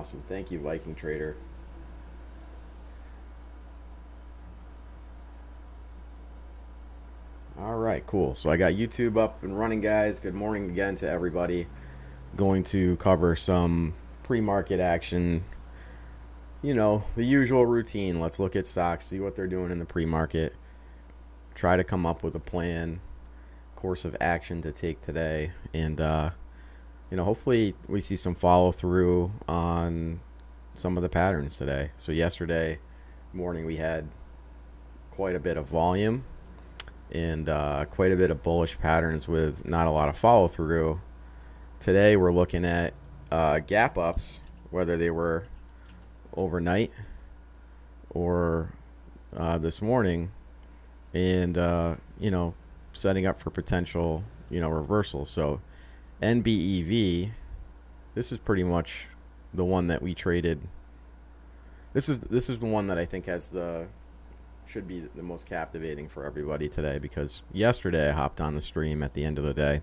Awesome. Thank you, Viking Trader. All right, cool. So I got YouTube up and running, guys. Good morning again to everybody. Going to cover some pre-market action. You know, the usual routine. Let's look at stocks, see what they're doing in the pre-market. Try to come up with a plan, course of action to take today. And, hopefully we see some follow through on some of the patterns today. So yesterday morning we had quite a bit of volume and quite a bit of bullish patterns with not a lot of follow through. Today we're looking at gap ups, whether they were overnight or this morning, and setting up for potential reversal. So NBEV, this is pretty much the one that we traded. This is the one that I think should be the most captivating for everybody today, because yesterday I hopped on the stream at the end of the day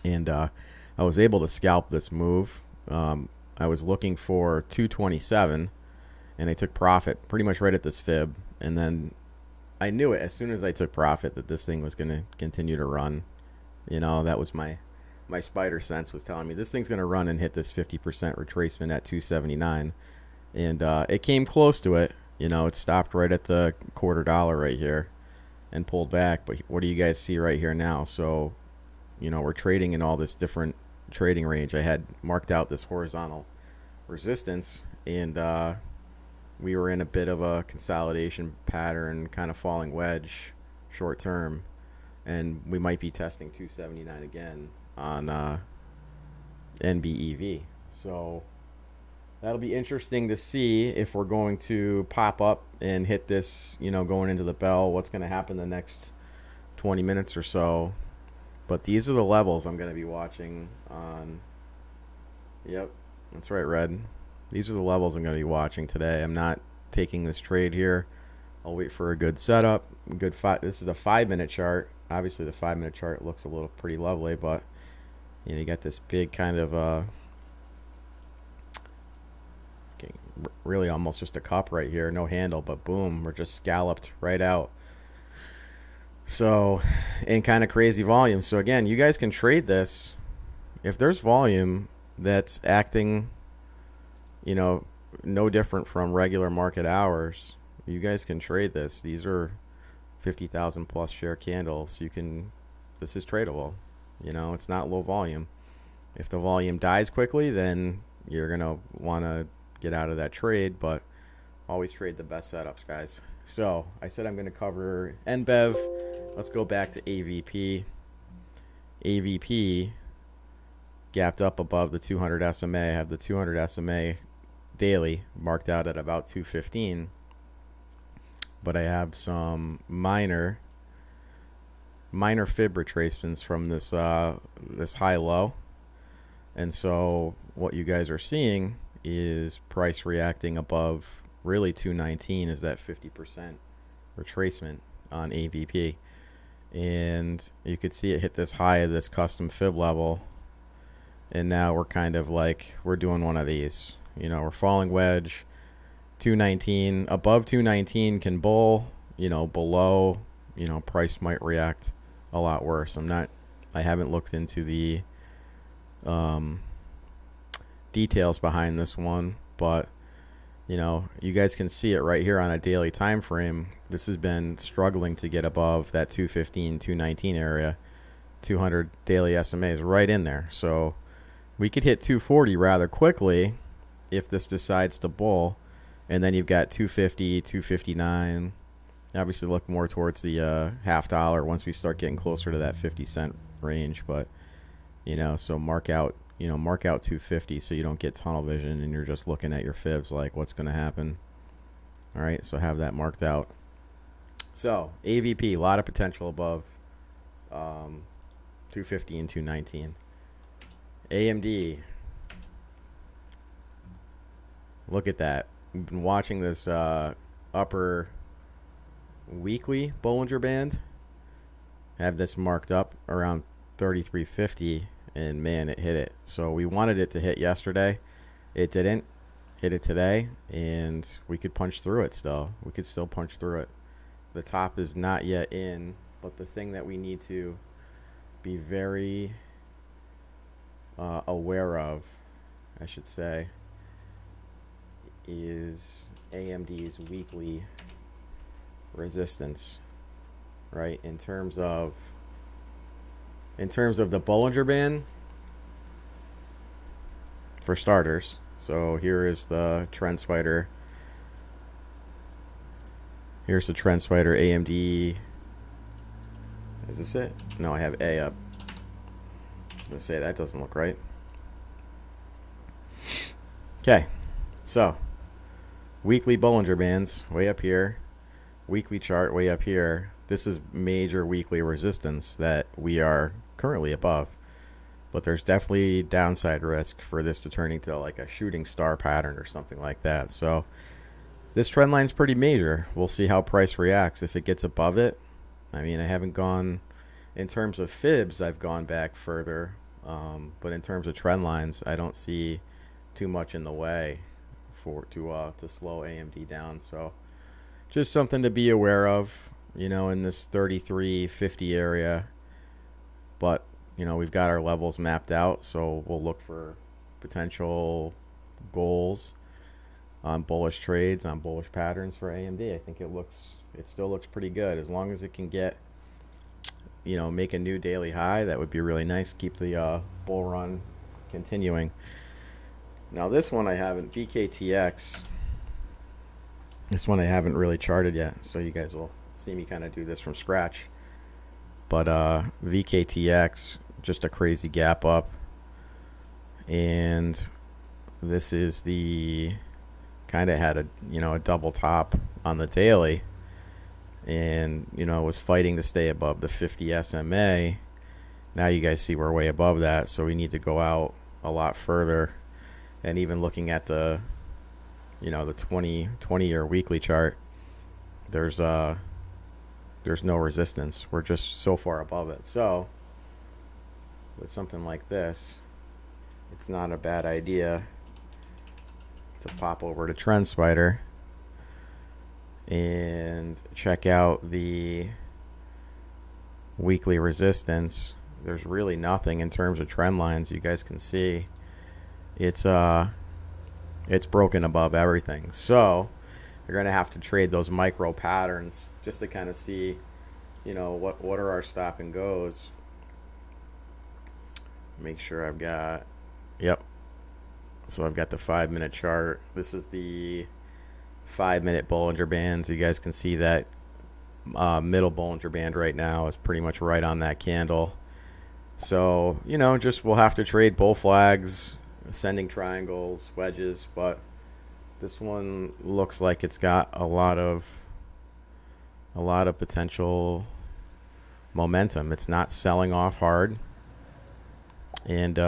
and I was able to scalp this move. I was looking for 227 and I took profit pretty much right at this fib, and then I knew it as soon as I took profit that this thing was going to continue to run. That was my spider sense was telling me this thing's going to run and hit this 50% retracement at 279, and it came close to it. It stopped right at the $0.25 right here and pulled back. But what do you guys see right here now? So, we're trading in all this different trading range. I had marked out this horizontal resistance, and we were in a bit of a consolidation pattern, kind of falling wedge short term, and we might be testing 279 again on NBEV. So that'll be interesting to see if we're going to pop up and hit this, going into the bell. What's going to happen the next 20 minutes or so. But these are the levels I'm going to be watching on. Yep, that's right, Red. These are the levels I'm going to be watching today. I'm not taking this trade here. I'll wait for a good setup. This is a 5-minute chart. Obviously, the 5-minute chart looks a little pretty lovely, but you got this big kind of really almost just a cup right here, no handle, but boom, we're just scalloped right out. So, in kind of crazy volume. So again, you guys can trade this if there's volume that's acting, no different from regular market hours. You guys can trade this. These are 50,000 plus share candles. This is tradable. It's not low volume. If the volume dies quickly, then you're gonna want to get out of that trade, but always trade the best setups, guys. So I said I'm going to cover NBEV. Let's go back to AVP. AVP gapped up above the 200 SMA. I have the 200 SMA daily marked out at about 215, but I have some minor fib retracements from this this high low, and so what you guys are seeing is price reacting above really 219 is that 50% retracement on AVP, and you could see it hit this high of this custom fib level, and now we're kind of like we're doing one of these, we're falling wedge. 219 above 219 can bull, below, price might react a lot worse. I haven't looked into the details behind this one, but you guys can see it right here on a daily time frame. This has been struggling to get above that 215 219 area. 200 daily SMA is right in there, so we could hit 240 rather quickly if this decides to bull, and then you've got 250 259. Obviously look more towards the $0.50 once we start getting closer to that 50-cent range, but so mark out 250 so you don't get tunnel vision and you're just looking at your fibs like what's going to happen. All right, so have that marked out. So AVP, a lot of potential above 250 and 219. AMD, look at that. We've been watching this upper weekly Bollinger Band. Have this marked up around 3350, and man, it hit it. So we wanted it to hit yesterday. It didn't. hit it today, and we could punch through it still. We could still punch through it. The top is not yet in, but the thing that we need to be very aware of, I should say, is AMD's weekly resistance, right? In terms of the Bollinger Band, for starters. So here is the trend spider. Here's the trend spider AMD. Is this it? No, I have A up. Let's say that doesn't look right. Okay, so weekly Bollinger Bands way up here, weekly chart way up here. This is major weekly resistance that we are currently above, but there's definitely downside risk for this to turn into like a shooting star pattern or something like that. So this trend line is pretty major. We'll see how price reacts. If it gets above it, I mean, I haven't gone in terms of fibs, I've gone back further, but in terms of trend lines, I don't see too much in the way to slow AMD down. So just something to be aware of, you know, in this 33.50 area. But you know, we've got our levels mapped out, so we'll look for potential goals on bullish trades, on bullish patterns for AMD. I think it still looks pretty good. As long as it can get, you know, make a new daily high, that would be really nice. Keep the bull run continuing. Now this one I haven't, VKTX, this one I haven't really charted yet, so you guys will see me kind of do this from scratch. But VKTX, just a crazy gap up, and this is the kind of had a double top on the daily, and was fighting to stay above the 50 SMA. Now you guys see we're way above that, so we need to go out a lot further. And even looking at the the 20-year weekly chart, there's no resistance. We're just so far above it. So with something like this, it's not a bad idea to pop over to Trend Spider and check out the weekly resistance. There's really nothing in terms of trend lines. You guys can see it's broken above everything. So you're gonna have to trade those micro patterns just to kind of see, what are our stop and goes. Make sure I've got, yep. So I've got the 5-minute chart. This is the 5-minute Bollinger Bands. You guys can see that middle Bollinger Band right now is pretty much right on that candle. So, just we'll have to trade bull flags, ascending triangles, wedges, but this one looks like it's got a lot of potential momentum. It's not selling off hard, and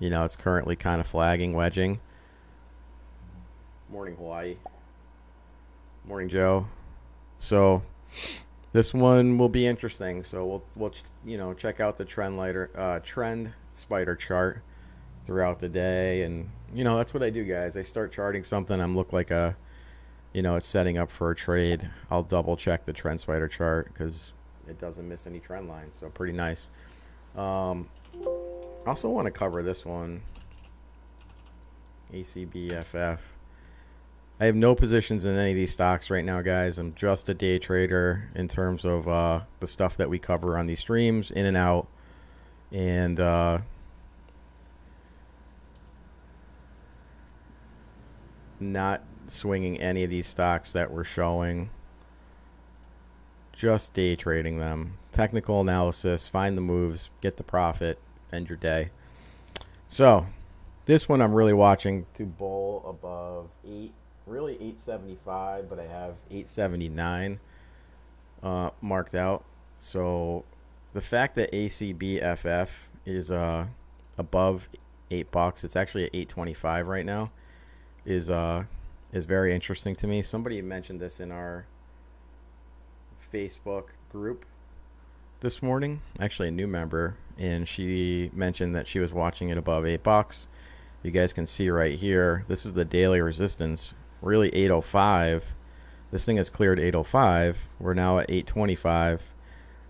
it's currently kind of flagging, wedging. Morning Hawaii, morning Joe. So this one will be interesting. So we'll check out the trend spider chart throughout the day, and that's what I do, guys. I start charting something, I'm look like it's setting up for a trade. I'll double check the trend spider chart because it doesn't miss any trend lines. So pretty nice. I also want to cover this one, ACBFF. I have no positions in any of these stocks right now, guys. I'm just a day trader in terms of the stuff that we cover on these streams, in and out, and not swinging any of these stocks that we're showing. Just day trading them. Technical analysis, find the moves, get the profit, end your day. So this one I'm really watching to bull above 875, but I have 879 marked out. So the fact that ACBFF is above $8, it's actually at 825 right now, is very interesting to me. Somebody mentioned this in our Facebook group this morning, actually a new member, and she mentioned that she was watching it above $8. You guys can see right here, this is the daily resistance, really 805. This thing has cleared 805. We're now at 825.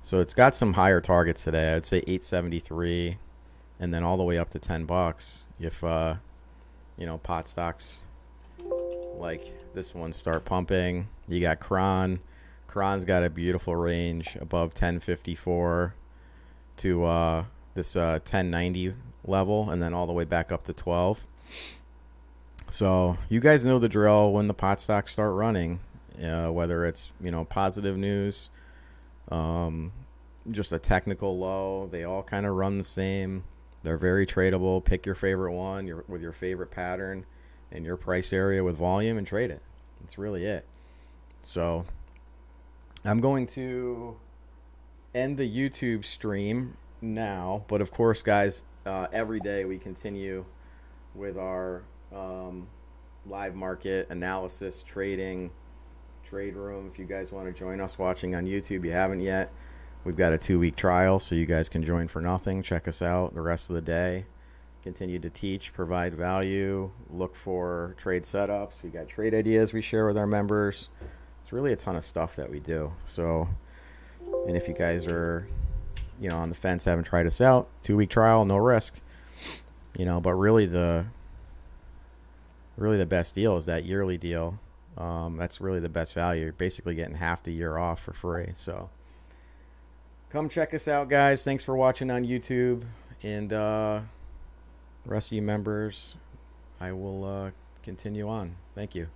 So it's got some higher targets today. I'd say 873 and then all the way up to 10 bucks if you know, pot stocks like this one start pumping. You got Cron. Cron's got a beautiful range above 1054 to this 1090 level, and then all the way back up to 12. So you guys know the drill when the pot stocks start running, whether it's, you know, positive news, just a technical low. They all kind of run the same. They're very tradable. Pick your favorite one with your favorite pattern and your price area with volume and trade it. That's really it. So I'm going to end the YouTube stream now, but of course, guys, every day we continue with our live market analysis, trading, trade room. If you guys want to join us watching on YouTube, you haven't yet, we've got a 2-week trial, so you guys can join for nothing. Check us out the rest of the day. Continue to teach, provide value, look for trade setups. We got trade ideas we share with our members. It's really a ton of stuff that we do. So, and if you guys are, you know, on the fence, haven't tried us out, 2-week trial, no risk, you know, but really the best deal is that yearly deal. That's really the best value. You're basically getting half the year off for free. So come check us out, guys. Thanks for watching on YouTube, and the rest of you members, I will continue on. Thank you.